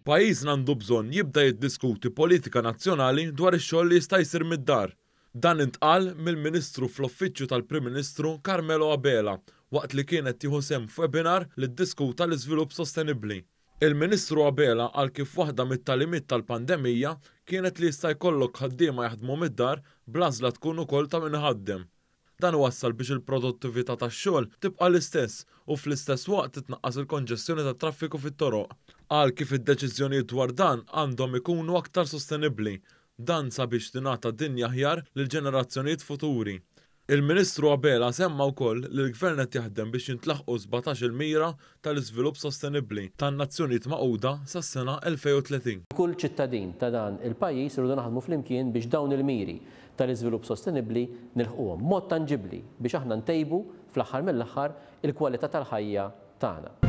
Pajjiżna għandu bżonn jibda jiddiskuti politika nazzjonali dwar ix-xogħol li jista' jsir mid-dar. Dan intqal mill-Ministru fl-Uffiċċju tal-Prim Ministru Carmelo Abela waqt li kienet tieħu sehem f'webinar li ddiskuta l-iżvilupp sostenibbli. Il-Ministru Abela qal kif waħda mit-talimiet tal-pandemija kienet li jista' jkollok ħaddiema jaħdmu mid-dar bl-għażla tkun ukoll ta' min iħaddem. Dan wassal biex il-produttività tax-xogħol tibqa' l-istess u fl-istess waqt titnaqqas il-konġestjoni tat-traffiku fit-toroq. Qal kif id-deċiżjonijiet dwar dan għandhom ikunu aktar sostenibbli, dan sabiex tingħata dinja aħjar lill-ġenerazzjonijiet futuri. Il-Ministru Abela semma wkoll li l-Gvern qed jaħdem biex jintlaħqu 17 mira tal-iżvilupp sostenibbli tan-Nazzjonijiet Magħquda sas-sena 2030. Kull ċittadin ta' dan il-pajjiż irridu naħdmu flimkien biex dawn il-miri tal-iżvilupp sostenibbli nilħquhom mod tanġibbli biex aħna ntejbu fl-aħħar mill-aħħar il-kwalità tal-ħajja tagħna.